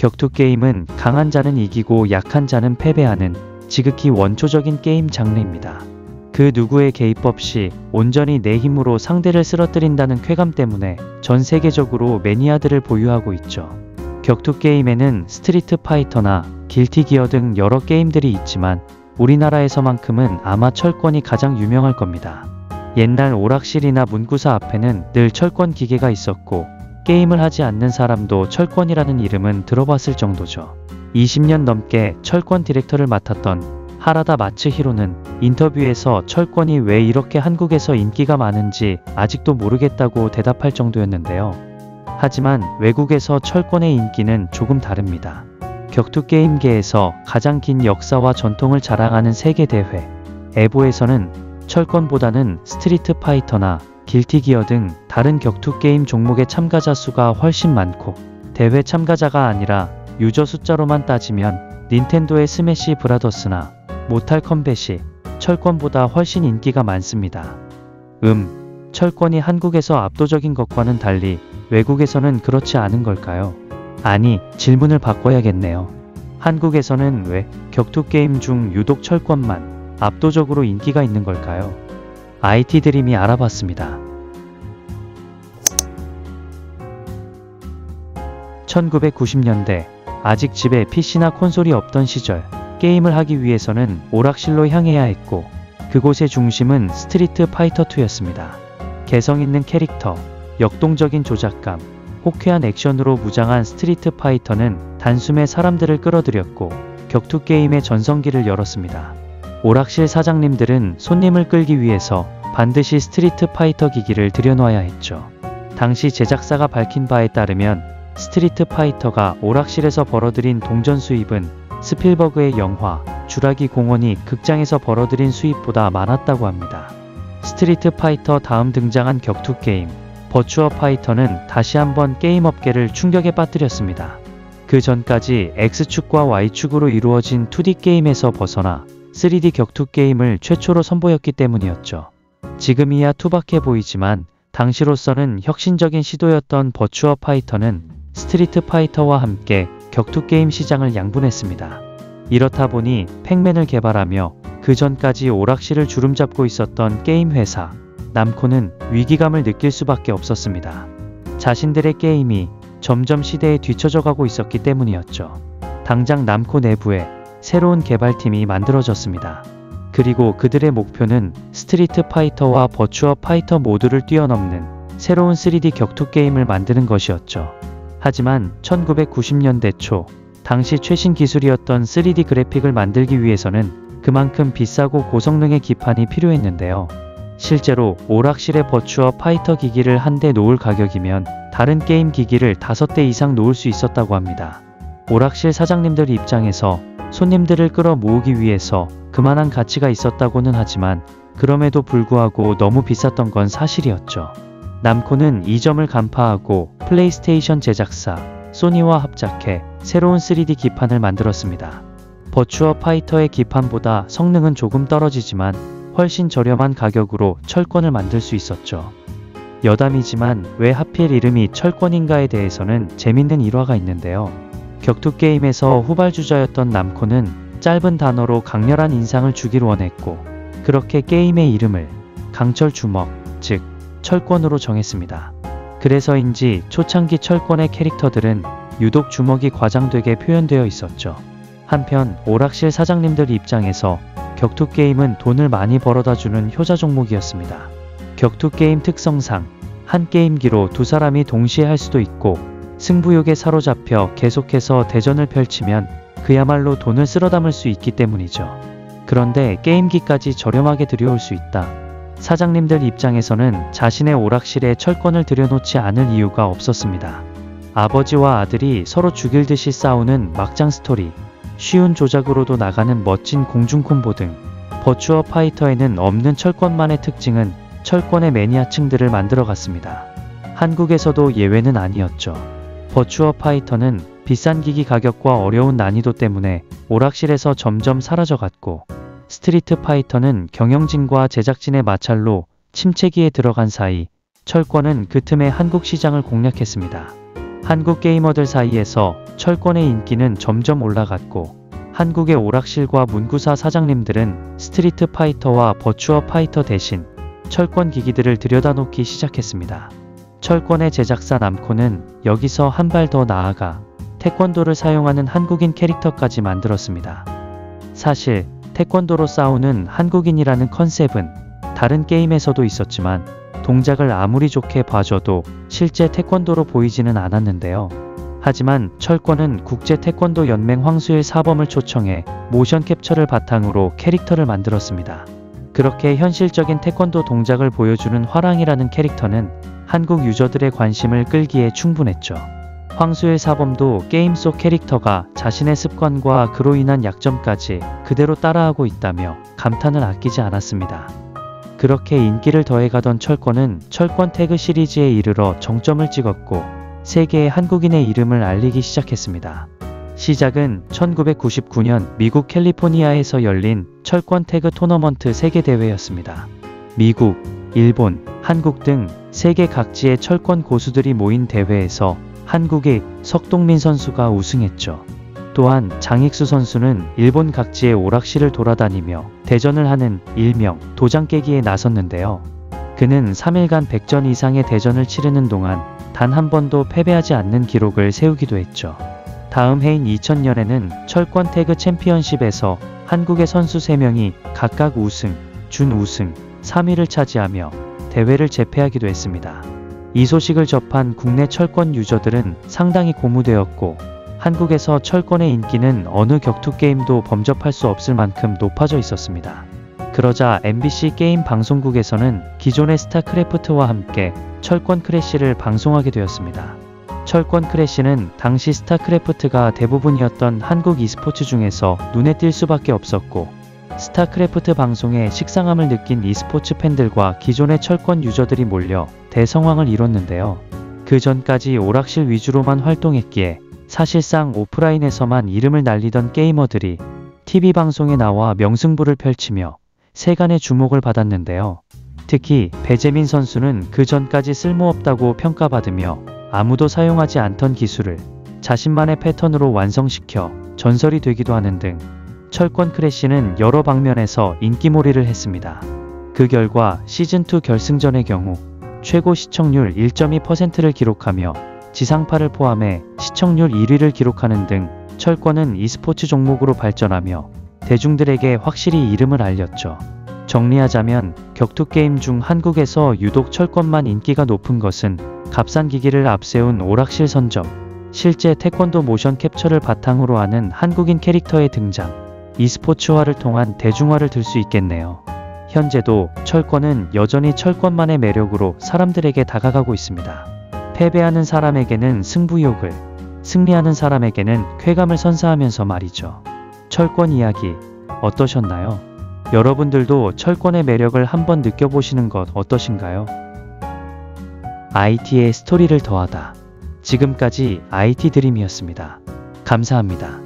격투 게임은 강한 자는 이기고 약한 자는 패배하는 지극히 원초적인 게임 장르입니다. 그 누구의 개입 없이 온전히 내 힘으로 상대를 쓰러뜨린다는 쾌감 때문에 전 세계적으로 매니아들을 보유하고 있죠. 격투 게임에는 스트리트 파이터나 길티 기어 등 여러 게임들이 있지만 우리나라에서만큼은 아마 철권이 가장 유명할 겁니다. 옛날 오락실이나 문구사 앞에는 늘 철권 기계가 있었고 게임을 하지 않는 사람도 철권이라는 이름은 들어봤을 정도죠. 20년 넘게 철권 디렉터를 맡았던 하라다 마츠히로는 인터뷰에서 철권이 왜 이렇게 한국에서 인기가 많은지 아직도 모르겠다고 대답할 정도였는데요. 하지만 외국에서 철권의 인기는 조금 다릅니다. 격투 게임계에서 가장 긴 역사와 전통을 자랑하는 세계대회 에보에서는 철권보다는 스트리트 파이터나 길티 기어 등 다른 격투 게임 종목의 참가자 수가 훨씬 많고 대회 참가자가 아니라 유저 숫자로만 따지면 닌텐도의 스매시 브라더스나 모탈 컴뱃이 철권보다 훨씬 인기가 많습니다. 철권이 한국에서 압도적인 것과는 달리 외국에서는 그렇지 않은 걸까요? 아니, 질문을 바꿔야겠네요. 한국에서는 왜 격투 게임 중 유독 철권만 압도적으로 인기가 있는 걸까요? IT 드림이 알아봤습니다. 1990년대 아직 집에 PC나 콘솔이 없던 시절 게임을 하기 위해서는 오락실로 향해야 했고 그곳의 중심은 스트리트 파이터2였습니다. 개성 있는 캐릭터, 역동적인 조작감, 호쾌한 액션으로 무장한 스트리트 파이터는 단숨에 사람들을 끌어들였고 격투 게임의 전성기를 열었습니다. 오락실 사장님들은 손님을 끌기 위해서 반드시 스트리트 파이터 기기를 들여놓아야 했죠. 당시 제작사가 밝힌 바에 따르면 스트리트 파이터가 오락실에서 벌어들인 동전 수입은 스필버그의 영화 주라기 공원이 극장에서 벌어들인 수입보다 많았다고 합니다. 스트리트 파이터 다음 등장한 격투 게임 버추어 파이터는 다시 한번 게임 업계를 충격에 빠뜨렸습니다. 그 전까지 X축과 Y축으로 이루어진 2D 게임에서 벗어나 3D 격투 게임을 최초로 선보였기 때문이었죠. 지금이야 투박해 보이지만 당시로서는 혁신적인 시도였던 버추어 파이터는 스트리트 파이터와 함께 격투 게임 시장을 양분했습니다. 이렇다 보니 팩맨을 개발하며 그 전까지 오락실을 주름잡고 있었던 게임 회사 남코는 위기감을 느낄 수밖에 없었습니다. 자신들의 게임이 점점 시대에 뒤처져 가고 있었기 때문이었죠. 당장 남코 내부에 새로운 개발팀이 만들어졌습니다. 그리고 그들의 목표는 스트리트 파이터와 버추어 파이터 모두를 뛰어넘는 새로운 3D 격투 게임을 만드는 것이었죠. 하지만 1990년대 초 당시 최신 기술이었던 3D 그래픽을 만들기 위해서는 그만큼 비싸고 고성능의 기판이 필요했는데요. 실제로 오락실에 버추어 파이터 기기를 한 대 놓을 가격이면 다른 게임 기기를 5대 이상 놓을 수 있었다고 합니다. 오락실 사장님들 입장에서 손님들을 끌어 모으기 위해서 그만한 가치가 있었다고는 하지만 그럼에도 불구하고 너무 비쌌던 건 사실이었죠. 남코는 이 점을 간파하고 플레이스테이션 제작사 소니와 합작해 새로운 3D 기판을 만들었습니다. 버추어 파이터의 기판보다 성능은 조금 떨어지지만 훨씬 저렴한 가격으로 철권을 만들 수 있었죠. 여담이지만 왜 하필 이름이 철권인가에 대해서는 재밌는 일화가 있는데요. 격투 게임에서 후발주자였던 남코는 짧은 단어로 강렬한 인상을 주길 원했고 그렇게 게임의 이름을 강철 주먹, 즉 철권으로 정했습니다. 그래서인지 초창기 철권의 캐릭터들은 유독 주먹이 과장되게 표현되어 있었죠. 한편 오락실 사장님들 입장에서 격투 게임은 돈을 많이 벌어다주는 효자 종목이었습니다. 격투 게임 특성상 한 게임기로 두 사람이 동시에 할 수도 있고 승부욕에 사로잡혀 계속해서 대전을 펼치면 그야말로 돈을 쓸어 담을 수 있기 때문이죠. 그런데 게임기까지 저렴하게 들여올 수 있다. 사장님들 입장에서는 자신의 오락실에 철권을 들여놓지 않을 이유가 없었습니다. 아버지와 아들이 서로 죽일 듯이 싸우는 막장 스토리, 쉬운 조작으로도 나가는 멋진 공중 콤보 등 버추어 파이터에는 없는 철권만의 특징은 철권의 매니아층들을 만들어갔습니다. 한국에서도 예외는 아니었죠. 버추어 파이터는 비싼 기기 가격과 어려운 난이도 때문에 오락실에서 점점 사라져갔고 스트리트 파이터는 경영진과 제작진의 마찰로 침체기에 들어간 사이 철권은 그 틈에 한국 시장을 공략했습니다. 한국 게이머들 사이에서 철권의 인기는 점점 올라갔고 한국의 오락실과 문구사 사장님들은 스트리트 파이터와 버추어 파이터 대신 철권 기기들을 들여다놓기 시작했습니다. 철권의 제작사 남코는 여기서 한 발 더 나아가 태권도를 사용하는 한국인 캐릭터까지 만들었습니다. 사실 태권도로 싸우는 한국인이라는 컨셉은 다른 게임에서도 있었지만 동작을 아무리 좋게 봐줘도 실제 태권도로 보이지는 않았는데요. 하지만 철권은 국제 태권도 연맹 황수일 사범을 초청해 모션 캡처를 바탕으로 캐릭터를 만들었습니다. 그렇게 현실적인 태권도 동작을 보여주는 화랑이라는 캐릭터는 한국 유저들의 관심을 끌기에 충분했죠. 황수일 사범도 게임 속 캐릭터가 자신의 습관과 그로 인한 약점까지 그대로 따라하고 있다며 감탄을 아끼지 않았습니다. 그렇게 인기를 더해가던 철권은 철권 태그 시리즈에 이르러 정점을 찍었고 세계의 한국인의 이름을 알리기 시작했습니다. 시작은 1999년 미국 캘리포니아에서 열린 철권 태그 토너먼트 세계대회였습니다. 미국, 일본, 한국 등 세계 각지의 철권 고수들이 모인 대회에서 한국의 석동민 선수가 우승했죠. 또한 장익수 선수는 일본 각지의 오락실을 돌아다니며 대전을 하는 일명 도장 깨기에 나섰는데요. 그는 3일간 100전 이상의 대전을 치르는 동안 단 한 번도 패배하지 않는 기록을 세우기도 했죠. 다음 해인 2000년에는 철권 태그 챔피언십에서 한국의 선수 3명이 각각 우승, 준우승, 3위를 차지하며 대회를 제패하기도 했습니다. 이 소식을 접한 국내 철권 유저들은 상당히 고무되었고 한국에서 철권의 인기는 어느 격투 게임도 범접할 수 없을 만큼 높아져 있었습니다. 그러자 MBC 게임 방송국에서는 기존의 스타크래프트와 함께 철권 크래쉬를 방송하게 되었습니다. 철권 크래쉬는 당시 스타크래프트가 대부분이었던 한국 e스포츠 중에서 눈에 띌 수밖에 없었고 스타크래프트 방송에 식상함을 느낀 e스포츠 팬들과 기존의 철권 유저들이 몰려 대성황을 이뤘는데요. 그 전까지 오락실 위주로만 활동했기에 사실상 오프라인에서만 이름을 날리던 게이머들이 TV방송에 나와 명승부를 펼치며 세간의 주목을 받았는데요. 특히 배재민 선수는 그 전까지 쓸모없다고 평가받으며 아무도 사용하지 않던 기술을 자신만의 패턴으로 완성시켜 전설이 되기도 하는 등 철권 크래쉬는 여러 방면에서 인기몰이를 했습니다. 그 결과 시즌2 결승전의 경우 최고 시청률 1.2%를 기록하며 지상파를 포함해 시청률 1위를 기록하는 등 철권은 e스포츠 종목으로 발전하며 대중들에게 확실히 이름을 알렸죠. 정리하자면 격투 게임 중 한국에서 유독 철권만 인기가 높은 것은 값싼 기기를 앞세운 오락실 선점, 실제 태권도 모션 캡처를 바탕으로 하는 한국인 캐릭터의 등장, e스포츠화를 통한 대중화를 들 수 있겠네요. 현재도 철권은 여전히 철권만의 매력으로 사람들에게 다가가고 있습니다. 패배하는 사람에게는 승부욕을, 승리하는 사람에게는 쾌감을 선사하면서 말이죠. 철권 이야기 어떠셨나요? 여러분들도 철권의 매력을 한번 느껴보시는 것 어떠신가요? IT의 스토리를 더하다. 지금까지 IT 드림이었습니다. 감사합니다.